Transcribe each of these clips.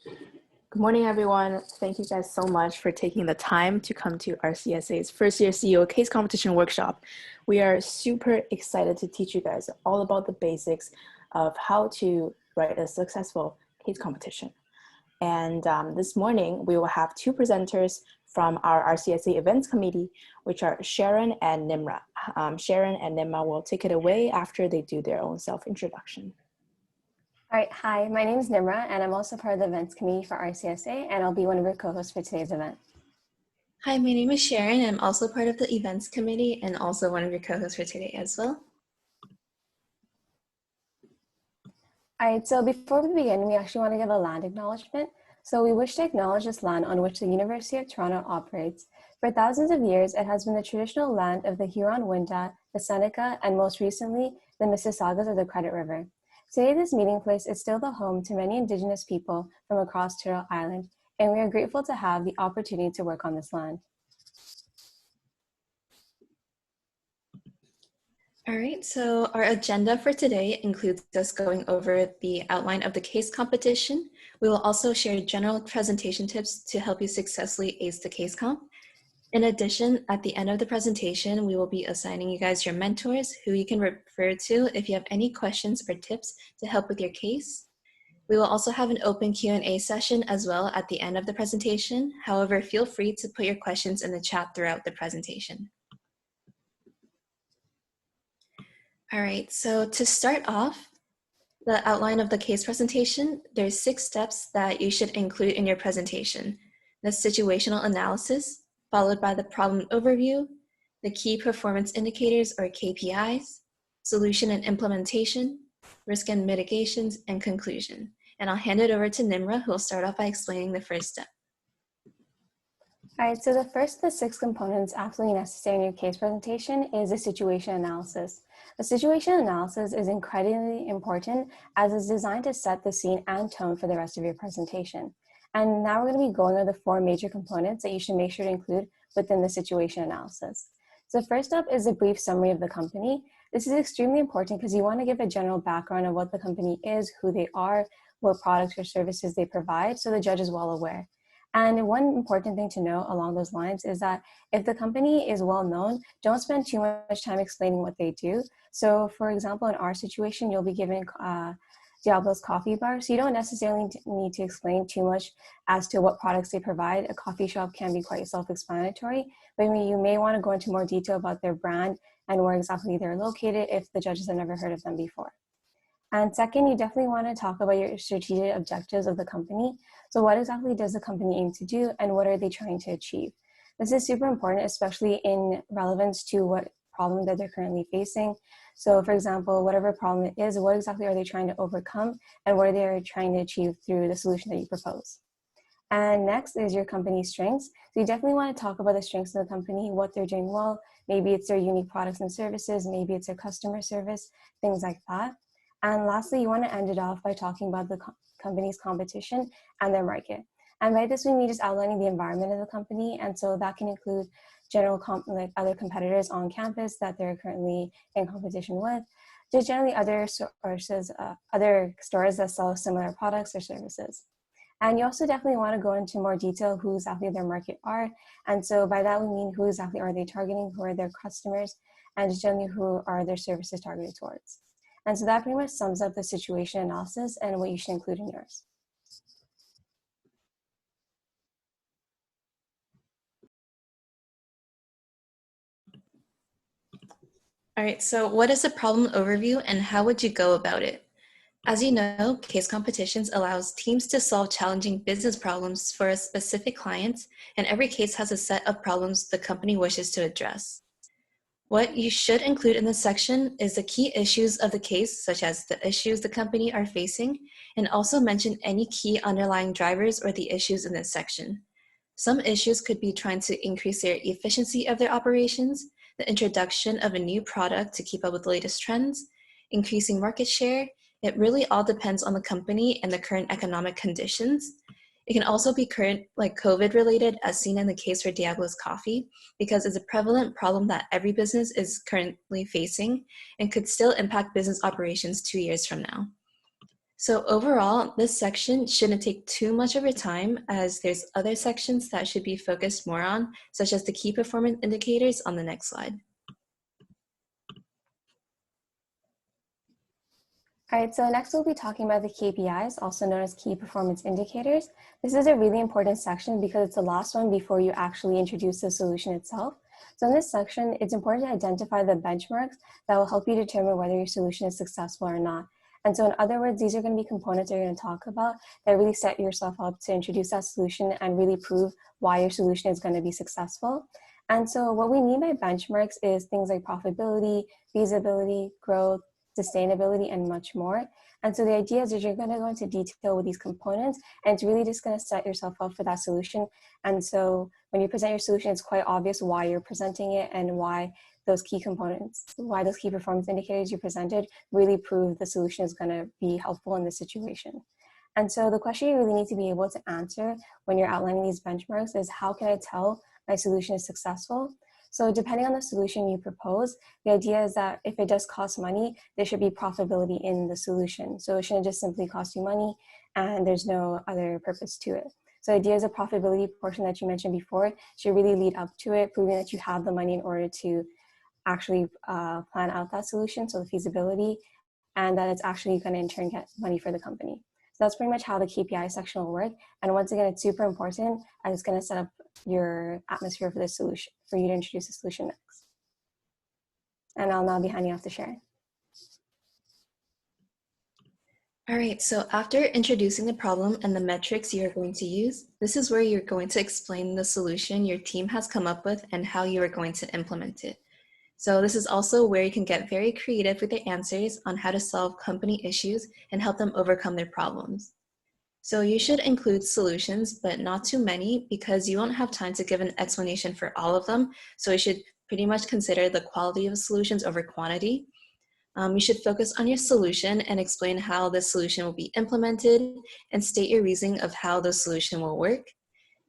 Good morning, everyone. Thank you guys so much for taking the time to come to RCSA's first year CEO case competition workshop. We are super excited to teach you guys all about the basics of how to write a successful case competition. And this morning, we will have two presenters from our RCSA events committee, which are Sharon and Nimra. Sharon and Nimra will take it away after they do their own self-introduction. All right, hi, my name is Nimra, and I'm also part of the events committee for RCSA, and I'll be one of your co-hosts for today's event. Hi, my name is Sharon, and I'm also part of the events committee and also one of your co-hosts for today as well. All right, so before we begin, we actually want to give a land acknowledgement. So we wish to acknowledge this land on which the University of Toronto operates. For thousands of years, it has been the traditional land of the Huron-Wendat, the Seneca, and most recently, the Mississaugas of the Credit River. Today, this meeting place is still the home to many Indigenous people from across Turtle Island, and we are grateful to have the opportunity to work on this land. All right, so our agenda for today includes us going over the outline of the case competition. We will also share general presentation tips to help you successfully ace the case comp. In addition, at the end of the presentation, we will be assigning you guys your mentors who you can refer to if you have any questions or tips to help with your case. We will also have an open Q&A session as well at the end of the presentation. However, feel free to put your questions in the chat throughout the presentation. All right, so to start off, the outline of the case presentation, there's 6 steps that you should include in your presentation. The situational analysis, followed by the problem overview, the key performance indicators or KPIs, solution and implementation, risk and mitigations, and conclusion. And I'll hand it over to Nimra, who will start off by explaining the first step. All right, so the first of the 6 components absolutely necessary in your case presentation is a situation analysis. A situation analysis is incredibly important as it's designed to set the scene and tone for the rest of your presentation. And now we're going to be going over the 4 major components that you should make sure to include within the situation analysis. So first up is a brief summary of the company. This is extremely important because you want to give a general background of what the company is, who they are, what products or services they provide, so the judge is well aware. And one important thing to know along those lines is that if the company is well known, don't spend too much time explaining what they do. So for example, in our situation, you'll be given Diablo's Coffee Bar. So you don't necessarily need to explain too much as to what products they provide. A coffee shop can be quite self-explanatory, but you may want to go into more detail about their brand and where exactly they're located if the judges have never heard of them before. And second, you definitely want to talk about your strategic objectives of the company. So what exactly does the company aim to do and what are they trying to achieve? This is super important, especially in relevance to what problem that they're currently facing. So for example, whatever problem it is, what exactly are they trying to overcome and what are they trying to achieve through the solution that you propose? And next is your company's strengths. So you definitely want to talk about the strengths of the company, what they're doing well. Maybe it's their unique products and services, maybe it's their customer service, things like that. And lastly, you want to end it off by talking about the company's competition and their market. And by this, we mean just outlining the environment of the company. And so that can include general like other competitors on campus that they're currently in competition with, just generally other sources, other stores that sell similar products or services. And you also definitely want to go into more detail who exactly their market are. And so by that, we mean who exactly are they targeting, who are their customers, and just generally who are their services targeted towards. And so that pretty much sums up the situation analysis and what you should include in yours. All right, so what is a problem overview and how would you go about it? As you know, case competitions allows teams to solve challenging business problems for a specific client, and every case has a set of problems the company wishes to address. What you should include in this section is the key issues of the case, such as the issues the company are facing, and also mention any key underlying drivers or the issues in this section. Some issues could be trying to increase their efficiency of their operations, the introduction of a new product to keep up with the latest trends, increasing market share. It really all depends on the company and the current economic conditions. It can also be current, like COVID related, as seen in the case for Diablo's Coffee, because it's a prevalent problem that every business is currently facing and could still impact business operations 2 years from now. So overall, this section shouldn't take too much of your time as there's other sections that should be focused more on, such as the key performance indicators on the next slide. All right, so next we'll be talking about the KPIs, also known as key performance indicators. This is a really important section because it's the last one before you actually introduce the solution itself. So in this section, it's important to identify the benchmarks that will help you determine whether your solution is successful or not. And so in other words, these are going to be components that you're going to talk about that really set yourself up to introduce that solution and really prove why your solution is going to be successful. And so what we mean by benchmarks is things like profitability, feasibility, growth, sustainability, and much more. And so the idea is that you're going to go into detail with these components, and it's really just going to set yourself up for that solution. And so when you present your solution, it's quite obvious why you're presenting it and why those key components, why those key performance indicators you presented really prove the solution is going to be helpful in this situation. And so the question you really need to be able to answer when you're outlining these benchmarks is, how can I tell my solution is successful? So depending on the solution you propose, the idea is that if it does cost money, there should be profitability in the solution. So it shouldn't just simply cost you money and there's no other purpose to it. So the idea is the profitability portion that you mentioned before should really lead up to it, proving that you have the money in order to actually plan out that solution, so the feasibility, and that it's actually going to in turn get money for the company. So that's pretty much how the KPI section will work. And once again, it's super important, and it's going to set up your atmosphere for the solution, for you to introduce the solution next. And I'll now be handing off to Sharon. All right, so after introducing the problem and the metrics you're going to use, this is where you're going to explain the solution your team has come up with and how you are going to implement it. So this is also where you can get very creative with the answers on how to solve company issues and help them overcome their problems. So you should include solutions, but not too many because you won't have time to give an explanation for all of them. So you should pretty much consider the quality of solutions over quantity. You should focus on your solution and explain how the solution will be implemented and state your reasoning of how the solution will work.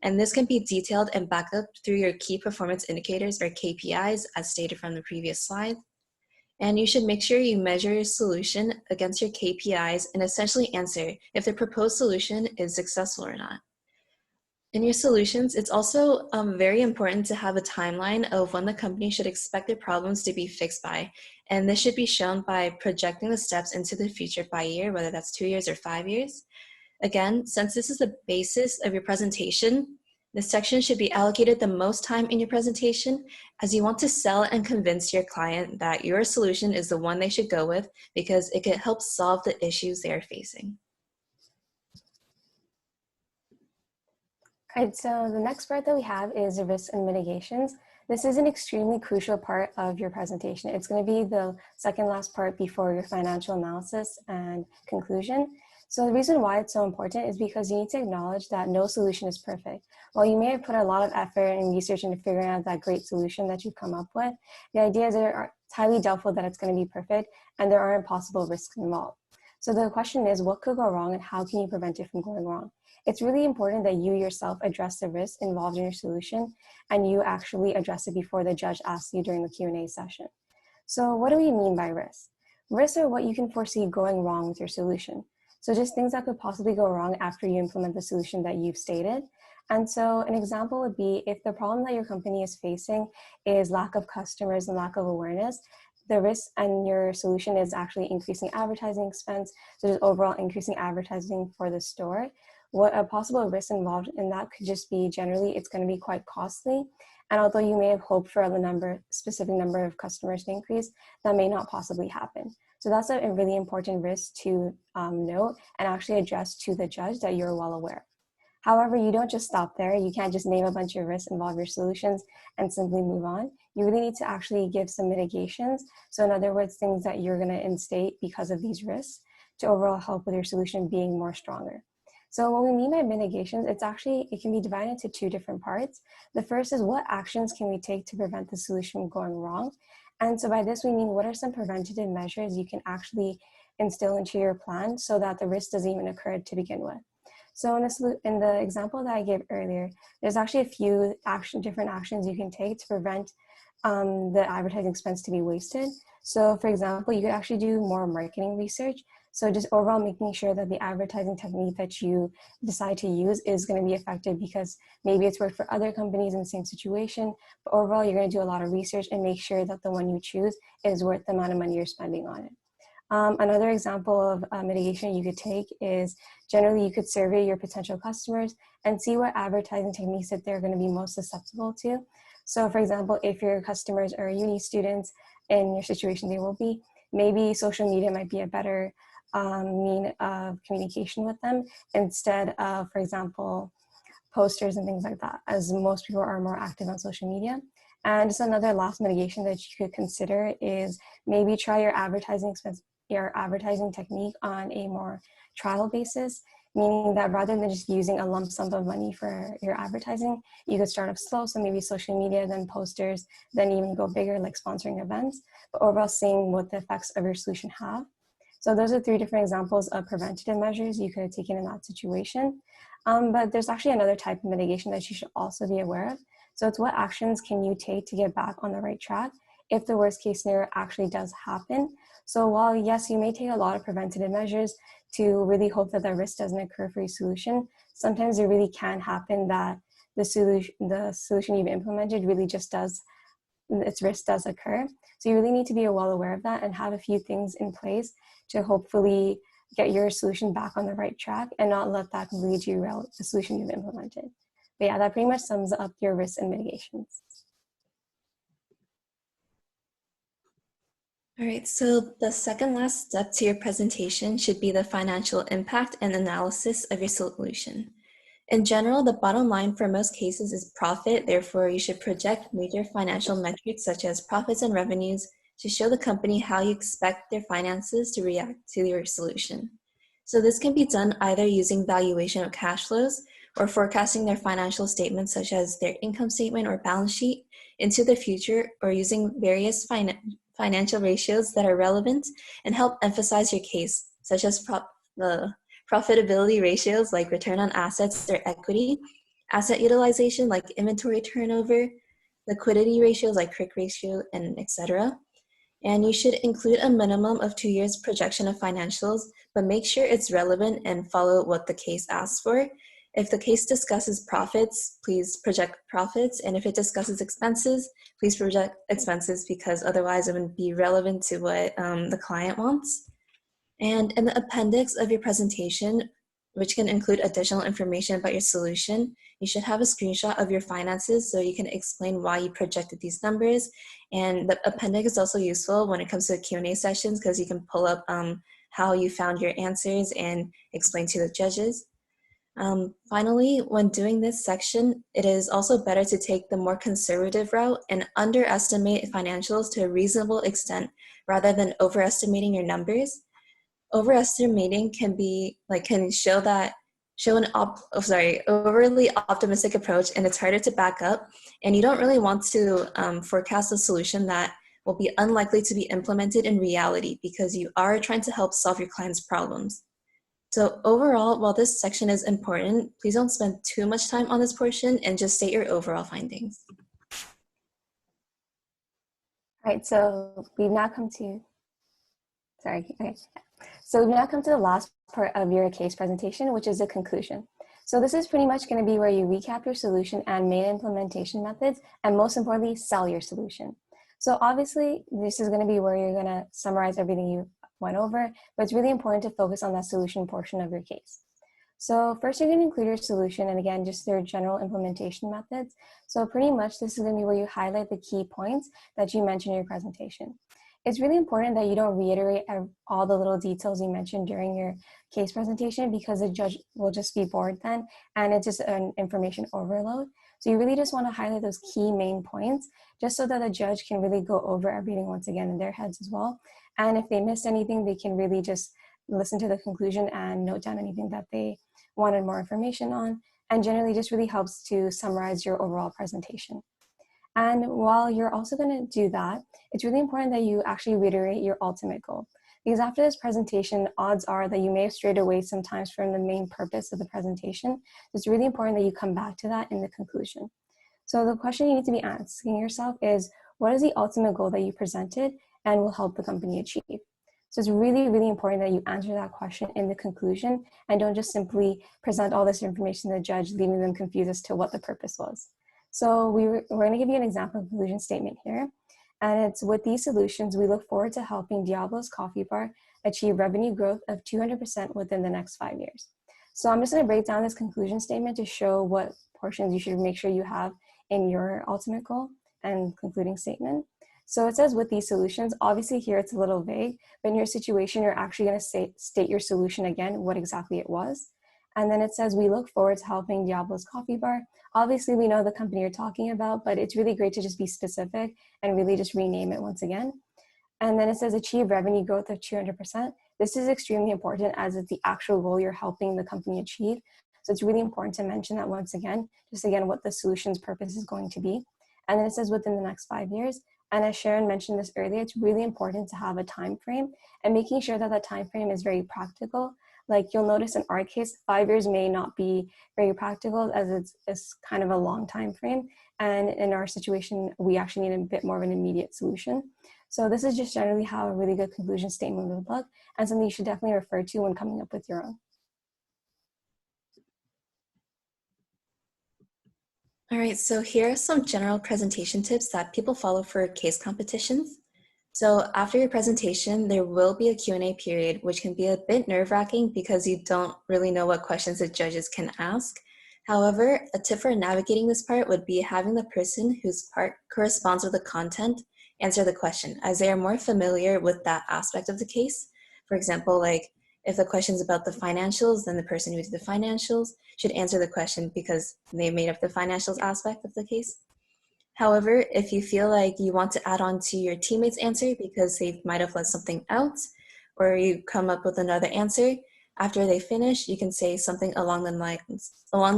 And this can be detailed and backed up through your key performance indicators or KPIs as stated from the previous slide. And you should make sure you measure your solution against your KPIs and essentially answer if the proposed solution is successful or not. In your solutions, it's also very important to have a timeline of when the company should expect their problems to be fixed by. And this should be shown by projecting the steps into the future by year, whether that's 2 years or 5 years. Again, since this is the basis of your presentation, this section should be allocated the most time in your presentation as you want to sell and convince your client that your solution is the one they should go with because it can help solve the issues they are facing. All right, so the next part that we have is the risks and mitigations. This is an extremely crucial part of your presentation. It's going to be the second last part before your financial analysis and conclusion. So the reason why it's so important is because you need to acknowledge that no solution is perfect. While you may have put a lot of effort and research into figuring out that great solution that you've come up with, the idea is that it's highly doubtful that it's going to be perfect and there are impossible risks involved. So the question is, what could go wrong and how can you prevent it from going wrong? It's really important that you yourself address the risks involved in your solution and you actually address it before the judge asks you during the Q&A session. So what do we mean by risks? Risks are what you can foresee going wrong with your solution. So just things that could possibly go wrong after you implement the solution that you've stated. And so an example would be if the problem that your company is facing is lack of customers and lack of awareness, the risk and your solution is actually increasing advertising expense, so just overall increasing advertising for the store. What a possible risk involved in that could just be generally it's going to be quite costly. And although you may have hoped for a specific number of customers to increase, that may not possibly happen. So that's a really important risk to note and actually address to the judge that you're well aware. However, you don't just stop there. You can't just name a bunch of risks, involve your solutions, and simply move on. You really need to actually give some mitigations. So in other words, things that you're going to instate because of these risks to overall help with your solution being more stronger. So what we mean by mitigations, it can be divided into two different parts. The first is what actions can we take to prevent the solution from going wrong? And so by this, we mean what are some preventative measures you can actually instill into your plan so that the risk doesn't even occur to begin with. So in the example that I gave earlier, there's actually a few different actions you can take to prevent the advertising expense to be wasted. So for example, you could actually do more marketing research. So just overall making sure that the advertising technique that you decide to use is going to be effective, because maybe it's worked for other companies in the same situation, but overall you're going to do a lot of research and make sure that the one you choose is worth the amount of money you're spending on it. Another example of mitigation you could take is generally you could survey your potential customers and see what advertising techniques that they're going to be most susceptible to. So for example, if your customers are uni students, in your situation they will be, maybe social media might be a better mean of communication with them instead of, for example, posters and things like that, as most people are more active on social media. And just another last mitigation that you could consider is maybe try your advertising technique on a more trial basis, meaning that rather than just using a lump sum of money for your advertising, you could start off slow, so maybe social media, then posters, then even go bigger like sponsoring events, but overall seeing what the effects of your solution have. So those are 3 different examples of preventative measures you could have taken in that situation. But there's actually another type of mitigation that you should also be aware of. So it's what actions can you take to get back on the right track if the worst case scenario actually does happen. So while yes, you may take a lot of preventative measures to really hope that the risk doesn't occur for your solution, sometimes it really can happen that the solution you've implemented really just does, its risk does occur. So you really need to be well aware of that and have a few things in place to hopefully get your solution back on the right track and not let that completely derail the solution you've implemented. But yeah, that pretty much sums up your risks and mitigations. All right, so the second last step to your presentation should be the financial impact and analysis of your solution. In general, the bottom line for most cases is profit. Therefore, you should project major financial metrics such as profits and revenues to show the company how you expect their finances to react to your solution. So this can be done either using valuation of cash flows or forecasting their financial statements such as their income statement or balance sheet into the future, or using various financial ratios that are relevant and help emphasize your case, such as the profitability ratios like return on assets or equity, asset utilization like inventory turnover, liquidity ratios like quick ratio, and etc. And you should include a minimum of 2 years projection of financials, but make sure it's relevant and follow what the case asks for. If the case discusses profits, please project profits. And if it discusses expenses, please project expenses, because otherwise it wouldn't be relevant to what the client wants. And in the appendix of your presentation, which can include additional information about your solution, you should have a screenshot of your finances so you can explain why you projected these numbers. And the appendix is also useful when it comes to Q&A sessions, because you can pull up how you found your answers and explain to the judges. Finally, when doing this section, it is also better to take the more conservative route and underestimate financials to a reasonable extent rather than overestimating your numbers. Overestimating can show an overly optimistic approach, and it's harder to back up, and you don't really want to forecast a solution that will be unlikely to be implemented in reality, because you are trying to help solve your client's problems. So overall, while this section is important, please don't spend too much time on this portion and just state your overall findings. All right, so we've now come to, So we've now come to the last part of your case presentation, which is the conclusion. So this is pretty much going to be where you recap your solution and main implementation methods, and most importantly, sell your solution. So obviously, this is going to be where you're going to summarize everything you went over, but it's really important to focus on that solution portion of your case. So first, you're going to include your solution, and again, just their general implementation methods. So pretty much this is going to be where you highlight the key points that you mentioned in your presentation. It's really important that you don't reiterate all the little details you mentioned during your case presentation, because the judge will just be bored then, and it's just an information overload. So you really just want to highlight those key main points, just so that the judge can really go over everything once again in their heads as well. And if they missed anything, they can really just listen to the conclusion and note down anything that they wanted more information on, and generally just really helps to summarize your overall presentation. And while you're also going to do that, it's really important that you actually reiterate your ultimate goal. Because after this presentation, odds are that you may have strayed away sometimes from the main purpose of the presentation. It's really important that you come back to that in the conclusion. So the question you need to be asking yourself is, what is the ultimate goal that you presented and will help the company achieve? So it's really, really important that you answer that question in the conclusion and don't just simply present all this information to the judge, leaving them confused as to what the purpose was. So we're going to give you an example of conclusion statement here. And it's, with these solutions, we look forward to helping Diablo's Coffee Bar achieve revenue growth of 200% within the next 5 years. So I'm just going to break down this conclusion statement to show what portions you should make sure you have in your ultimate goal and concluding statement. So it says, with these solutions, obviously here it's a little vague, but in your situation, you're actually going to state your solution again, what exactly it was. And then it says, we look forward to helping Diablo's Coffee Bar. Obviously, we know the company you're talking about, but it's really great to just be specific and really just rename it once again. And then it says, achieve revenue growth of 200%. This is extremely important as it's the actual goal you're helping the company achieve. So it's really important to mention that once again, just again, what the solution's purpose is going to be. And then it says within the next 5 years. And as Sharon mentioned this earlier, it's really important to have a time frame and making sure that that time frame is very practical. Like you'll notice in our case, 5 years may not be very practical as it's kind of a long time frame. And in our situation, we actually need a bit more of an immediate solution. So this is just generally how a really good conclusion statement would look, and something you should definitely refer to when coming up with your own. All right, so here are some general presentation tips that people follow for case competitions. So after your presentation, there will be a Q&A period, which can be a bit nerve-wracking because you don't really know what questions the judges can ask. However, a tip for navigating this part would be having the person whose part corresponds with the content answer the question, as they are more familiar with that aspect of the case. For example, like if the question is about the financials, then the person who did the financials should answer the question because they made up the financials aspect of the case. However, if you feel like you want to add on to your teammate's answer because they might have left something out, or you come up with another answer, after they finish, you can say something along the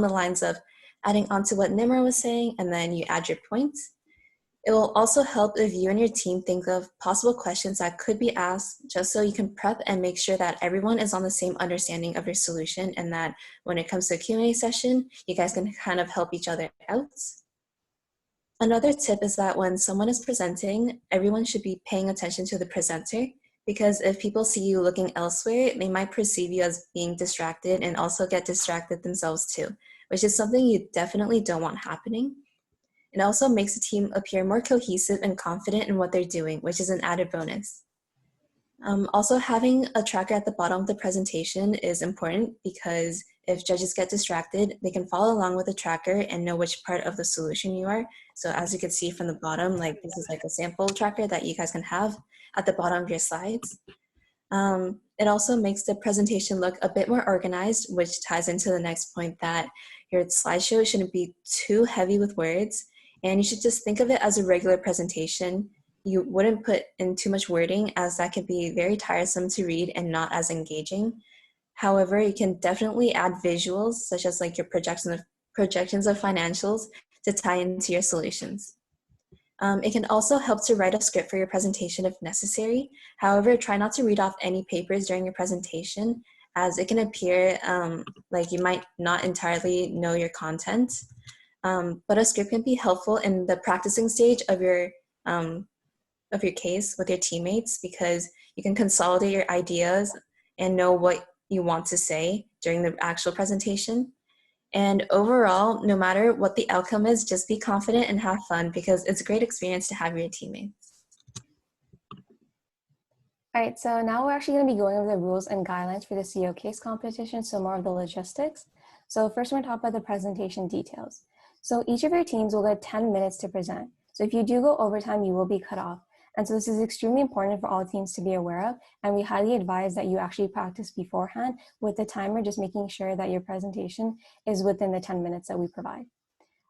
lines of adding on to what Nimra was saying, and then you add your points. It will also help if you and your team think of possible questions that could be asked, just so you can prep and make sure that everyone is on the same understanding of your solution, and that when it comes to a Q&A session, you guys can kind of help each other out. Another tip is that when someone is presenting, everyone should be paying attention to the presenter, because if people see you looking elsewhere, they might perceive you as being distracted and also get distracted themselves too, which is something you definitely don't want happening. It also makes the team appear more cohesive and confident in what they're doing, which is an added bonus. Also, having a tracker at the bottom of the presentation is important because if judges get distracted, they can follow along with the tracker and know which part of the solution you are. So as you can see from the bottom, like this is like a sample tracker that you guys can have at the bottom of your slides. It also makes the presentation look a bit more organized, which ties into the next point, that your slideshow shouldn't be too heavy with words, and you should just think of it as a regular presentation. You wouldn't put in too much wording, as that could be very tiresome to read and not as engaging. However, you can definitely add visuals, such as like your projections of financials, to tie into your solutions. It can also help to write a script for your presentation if necessary. However, try not to read off any papers during your presentation, as it can appear like you might not entirely know your content. But a script can be helpful in the practicing stage of your case with your teammates, because you can consolidate your ideas and know what you want to say during the actual presentation. And overall, no matter what the outcome is, just be confident and have fun, because it's a great experience to have your teammates. All right, so now we're actually going to be going over the rules and guidelines for the CEO case competition, so more of the logistics. So first, we're going to talk about the presentation details. So each of your teams will get 10 minutes to present. So if you do go overtime, you will be cut off. And so this is extremely important for all teams to be aware of, and we highly advise that you actually practice beforehand with the timer, just making sure that your presentation is within the 10 minutes that we provide.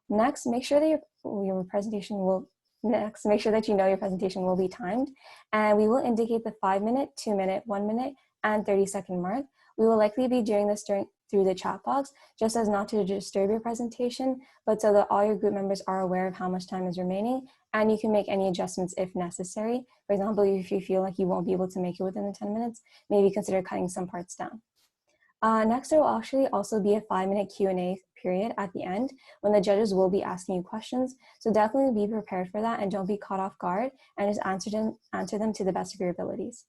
Next, make sure that your presentation will make sure that you know your presentation will be timed, and we will indicate the 5-minute, 2-minute, 1-minute, and 30-second mark. We will likely be doing this through the chat box, just as not to disturb your presentation, but so that all your group members are aware of how much time is remaining, and you can make any adjustments if necessary. For example, if you feel like you won't be able to make it within the 10 minutes, maybe consider cutting some parts down. Next, there will actually also be a 5-minute Q&A period at the end when the judges will be asking you questions. So definitely be prepared for that and don't be caught off guard, and just answer them to the best of your abilities.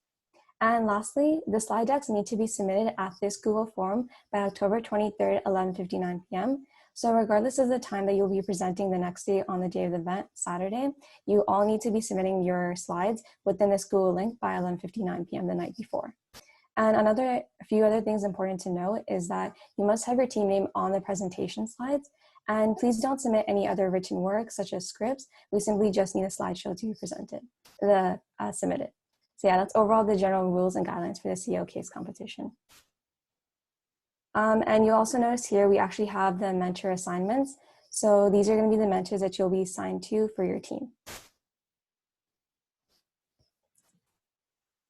And lastly, the slide decks need to be submitted at this Google form by October 23rd, 11:59 p.m. So regardless of the time that you'll be presenting the next day on the day of the event, Saturday, you all need to be submitting your slides within this Google link by 11:59 p.m. the night before. And a few other things important to note is that you must have your team name on the presentation slides, and please don't submit any other written work such as scripts. We simply just need a slideshow to be submitted. So yeah, that's overall the general rules and guidelines for the CEO case competition. And you'll also notice here, we actually have the mentor assignments. So these are going to be the mentors that you'll be assigned to for your team.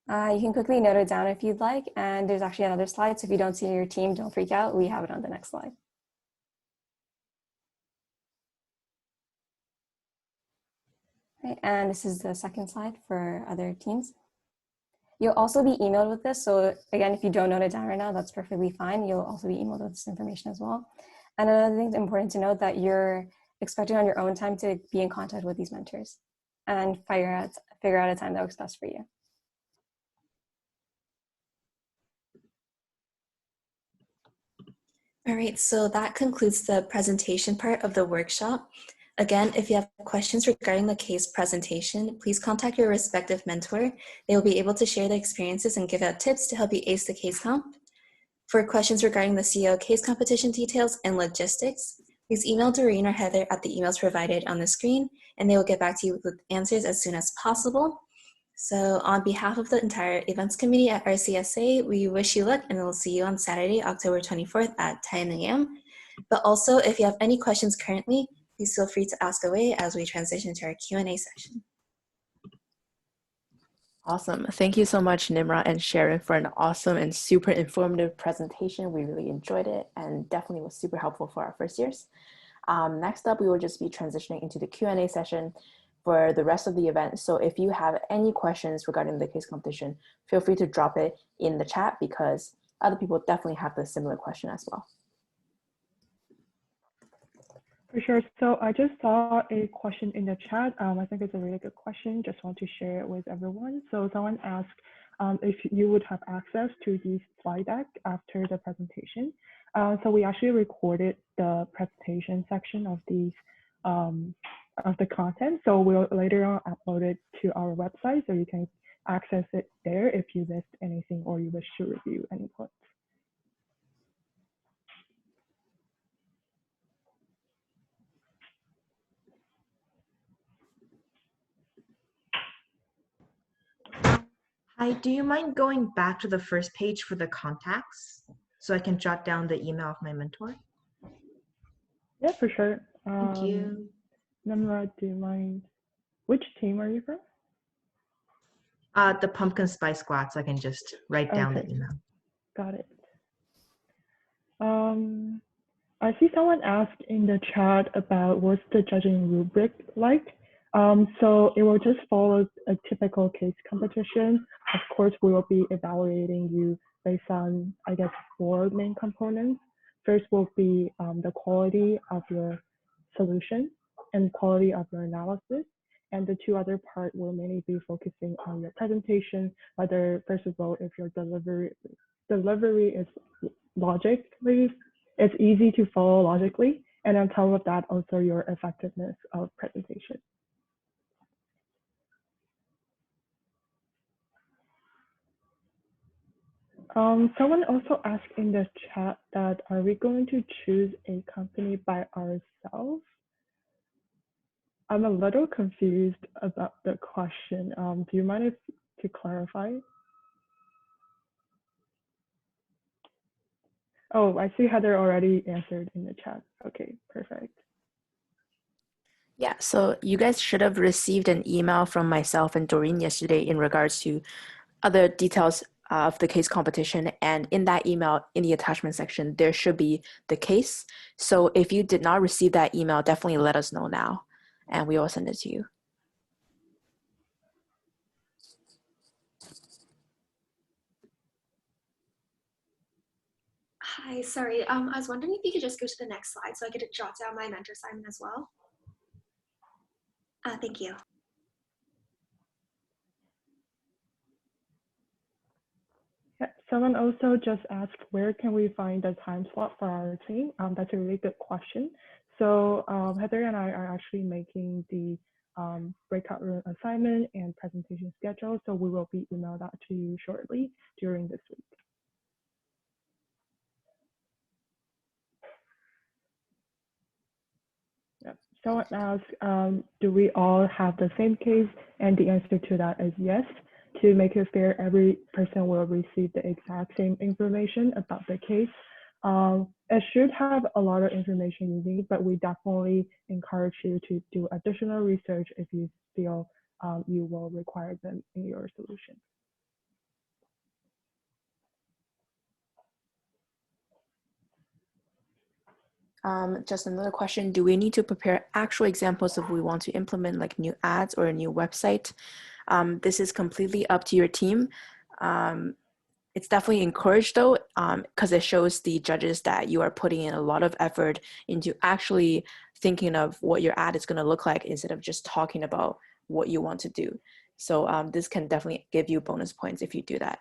You can quickly note it down if you'd like, and there's actually another slide, so if you don't see your team, don't freak out. We have it on the next slide. Right, and this is the second slide for other teams. You'll also be emailed with this, so again, if you don't note it down right now, that's perfectly fine. You'll also be emailed with this information as well. And another thing that's important to note that you're expected on your own time to be in contact with these mentors and figure out a time that works best for you. All right, so that concludes the presentation part of the workshop. Again, if you have questions regarding the case presentation, please contact your respective mentor. They will be able to share their experiences and give out tips to help you ace the case comp. For questions regarding the CEO case competition details and logistics, please email Doreen or Heather at the emails provided on the screen, and they will get back to you with answers as soon as possible. So on behalf of the entire events committee at RCSA, we wish you luck, and we'll see you on Saturday, October 24th at 10 a.m. But also, if you have any questions currently, please feel free to ask away as we transition to our Q&A session. Awesome. Thank you so much, Nimra and Sharon, for an awesome and super informative presentation. We really enjoyed it and definitely was super helpful for our first years. Next up, we will just be transitioning into the Q&A session for the rest of the event. So if you have any questions regarding the case competition, feel free to drop it in the chat because other people definitely have the similar question as well. For sure. So I just saw a question in the chat. I think it's a really good question. Just want to share it with everyone. So someone asked if you would have access to the slide deck after the presentation. So we actually recorded the presentation section of these of the content. So we'll later on upload it to our website so you can access it there if you missed anything or you wish to review any points. Hi, do you mind going back to the first page for the contacts so I can jot down the email of my mentor? Yeah, for sure. Thank you. Nimra, do you mind? Which team are you from? The pumpkin spice squad, so I can just write down the email. Got it. I see someone asked in the chat about what's the judging rubric like. So it will just follow a typical case competition. Of course, we will be evaluating you based on, I guess, 4 main components. First will be the quality of your solution and quality of your analysis. And the 2 other parts will mainly be focusing on your presentation, whether, first of all, if your delivery is logically, it's easy to follow logically. And on top of that, also your effectiveness of presentation. Someone also asked in the chat that, are we going to choose a company by ourselves? I'm a little confused about the question. Do you mind to clarify? Oh, I see Heather already answered in the chat. Okay, perfect. Yeah, so you guys should have received an email from myself and Doreen yesterday in regards to other details of the case competition. And in that email, in the attachment section, there should be the case. So if you did not receive that email, definitely let us know now and we will send it to you. Hi, sorry. I was wondering if you could just go to the next slide so I could jot down my mentor assignment as well. Thank you. Someone also just asked, where can we find the time slot for our team? That's a really good question. So Heather and I are actually making the breakout room assignment and presentation schedule. So we will be email that to you shortly during this week. Yep. Someone asked, do we all have the same case? And the answer to that is yes. To make it fair, every person will receive the exact same information about the case. It should have a lot of information you need, but we definitely encourage you to do additional research if you feel you will require them in your solution. Just another question, do we need to prepare actual examples if we want to implement like new ads or a new website? This is completely up to your team. It's definitely encouraged though, because it shows the judges that you are putting in a lot of effort into actually thinking of what your ad is going to look like instead of just talking about what you want to do. So this can definitely give you bonus points if you do that.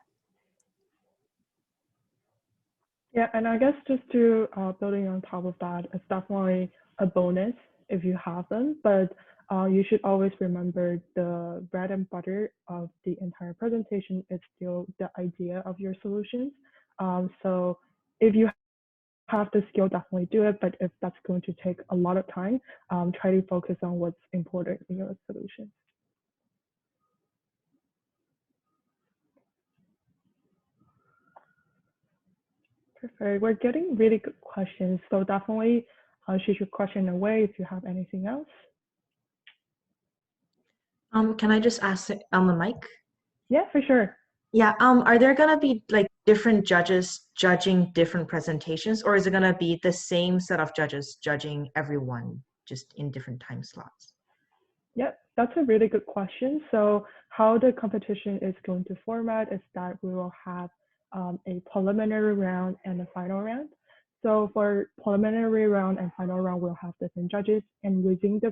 Yeah, and I guess just to building on top of that, it's definitely a bonus if you have them, but you should always remember the bread and butter of the entire presentation is still the idea of your solutions. So if you have the skill, definitely do it, but if that's going to take a lot of time, try to focus on what's important in your solution. Perfect. We're getting really good questions. So definitely shoot your question away if you have anything else. Can I just ask it on the mic? Yeah, for sure. Yeah. Are there gonna be like different judges judging different presentations, or is it gonna be the same set of judges judging everyone just in different time slots? Yep, that's a really good question. So how the competition is going to format is that we will have a preliminary round and a final round. So for preliminary round and final round, we'll have different judges, and within the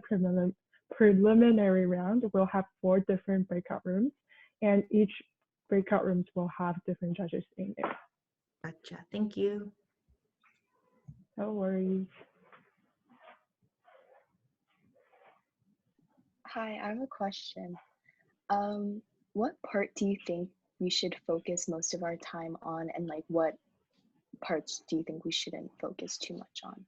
preliminary round, we'll have 4 different breakout rooms, and each breakout rooms will have different judges in there. Gotcha. Thank you. No worries. Hi, I have a question. What part do you think we should focus most of our time on, and like what parts do you think we shouldn't focus too much on?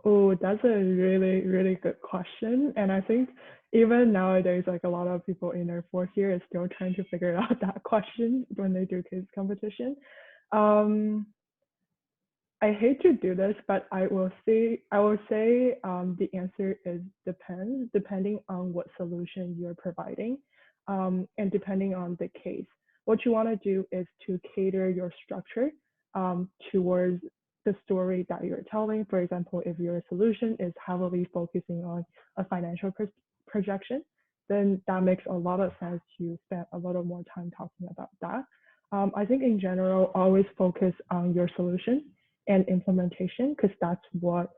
Oh, that's a really, really good question. And I think even nowadays, like a lot of people in their 4th year is still trying to figure out that question when they do case competition. I hate to do this, but I will say the answer is depends, depending on what solution you're providing, and depending on the case. What you want to do is to cater your structure towards the story that you're telling. For example, if your solution is heavily focusing on a financial projection, then that makes a lot of sense to spend a little more time talking about that. I think in general, always focus on your solution and implementation, because that's what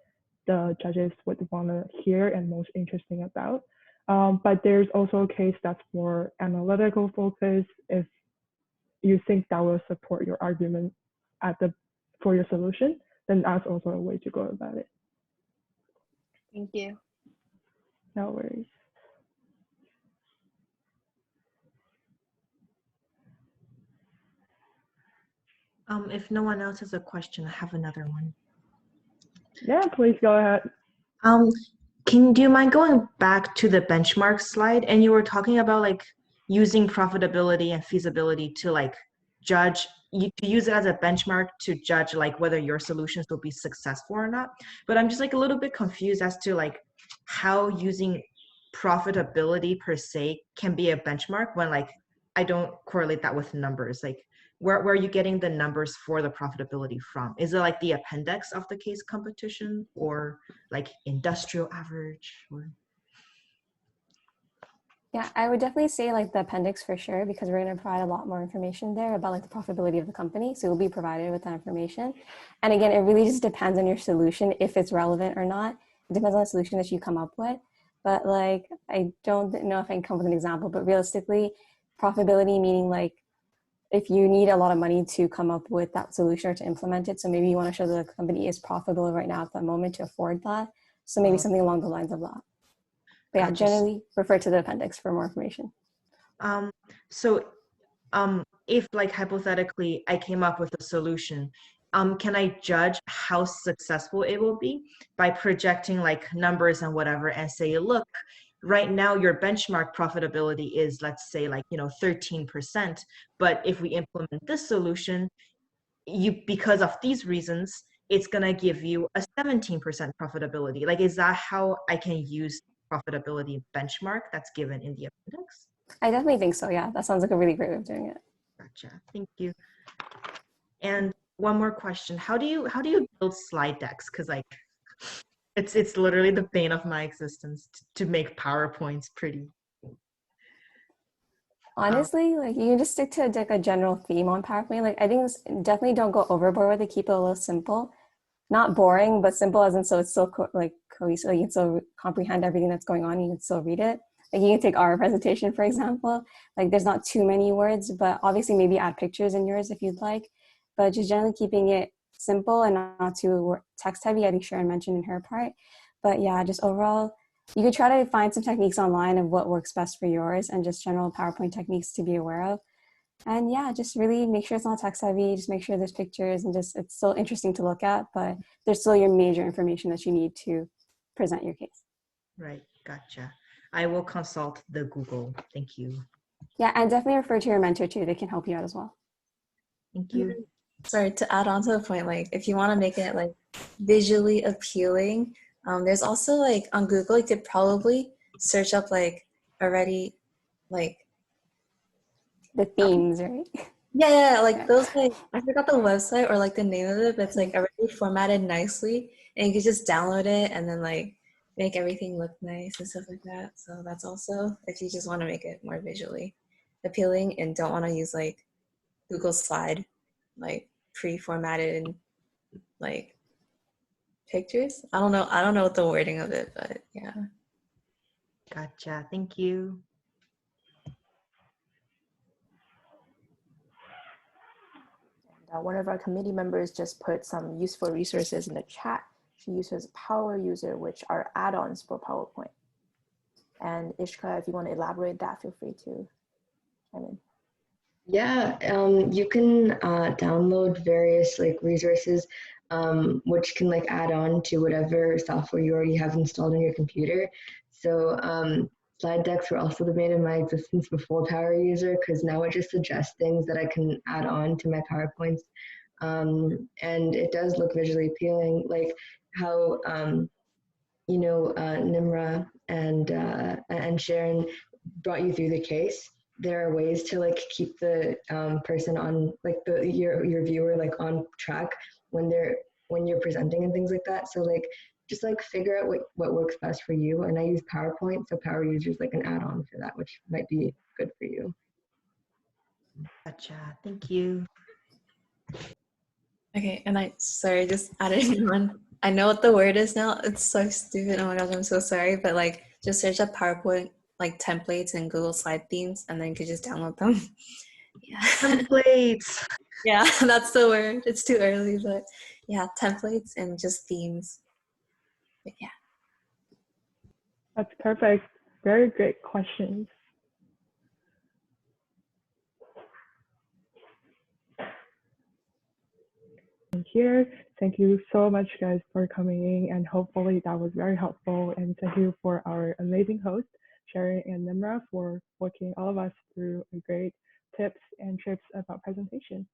the judges would want to hear and most interesting about. But there's also a case that's more analytical focus. If you think that will support your argument for your solution, then that's also a way to go about it. Thank you. No worries. If no one else has a question, I have another one. Yeah, please go ahead. Do you mind going back to the benchmark slide? And you were talking about like using profitability and feasibility to like judge, to use it as a benchmark to judge like whether your solutions will be successful or not. But I'm just like a little bit confused as to like how using profitability per se can be a benchmark when like I don't correlate that with numbers. Like where are you getting the numbers for the profitability from? Is it like the appendix of the case competition, or like industrial average? Or... Yeah, I would definitely say like the appendix for sure, because we're going to provide a lot more information there about like the profitability of the company. So you'll be provided with that information. And again, it really just depends on your solution, if it's relevant or not. It depends on the solution that you come up with. But like, I don't know if I can come up with an example, but realistically, profitability meaning like if you need a lot of money to come up with that solution or to implement it. So maybe you want to show that the company is profitable right now at that moment to afford that. So maybe something along the lines of that. But yeah, Gotcha. generally refer to the appendix for more information. So if like hypothetically I came up with a solution, can I judge how successful it will be by projecting like numbers and whatever and say, look, right now your benchmark profitability is, let's say, like, 13%, but if we implement this solution, because of these reasons, it's going to give you a 17% profitability. Like, is that how I can use profitability benchmark that's given in the appendix? I definitely think so. Yeah, that sounds like a really great way of doing it. Gotcha. Thank you. And one more question: How do you build slide decks? Because like, it's literally the bane of my existence to make PowerPoints pretty. Honestly, like you can just stick to like a general theme on PowerPoint. Like I think definitely don't go overboard with it. Keep it a little simple, not boring, but simple as in so it's still cohesive. Like you can still comprehend everything that's going on. You can still read it. Like you can take our presentation, for example. Like there's not too many words, but obviously maybe add pictures in yours if you'd like. But just generally keeping it simple and not too text heavy. I think Sharon mentioned in her part. But yeah, just overall, you could try to find some techniques online of what works best for yours and just general PowerPoint techniques to be aware of. And yeah, just really make sure it's not text heavy. Just make sure there's pictures and just it's still interesting to look at, but there's still your major information that you need to present your case. Right. Gotcha. I will consult the Google. Thank you. Yeah, and definitely refer to your mentor too. They can help you out as well. Thank you. Sorry, to add on to the point, like if you want to make it like visually appealing, there's also like on Google, you could probably search up like already like The themes, right? yeah, like those like I forgot the website or like the name of it, but it's like already formatted nicely, and you can just download it and then like make everything look nice and stuff like that. So that's also if you just want to make it more visually appealing and don't want to use like Google Slide, like pre-formatted like pictures. I don't know what the wording of it, but yeah. Gotcha. Thank you. One of our committee members just put some useful resources in the chat. She uses Power User, which are add-ons for PowerPoint. And Ishka, if you want to elaborate that, feel free to chime in. Yeah, you can download various like resources which can like add on to whatever software you already have installed on your computer. So slide decks were also the bane of my existence before Power User, because now it just suggests things that I can add on to my PowerPoints. And it does look visually appealing, like how Nimra and Sharon brought you through the case. There are ways to like keep the person on like your viewer like on track when you're presenting and things like that. So like just like figure out what works best for you. And I use PowerPoint, so Power User is like an add-on for that, which might be good for you. Gotcha. Thank you. Okay, and sorry, just added one. I know what the word is now. It's so stupid. Oh my gosh, I'm so sorry. But like, just search up PowerPoint like templates and Google Slide themes, and then you could just download them. Yeah. Templates. Yeah, that's the word. It's too early, but yeah, templates and just themes. But yeah. That's perfect. Very great questions. Here, thank you so much, guys, for coming in, and hopefully that was very helpful. And thank you for our amazing hosts, Sharon and Nimra, for walking all of us through great tips and tricks about presentation.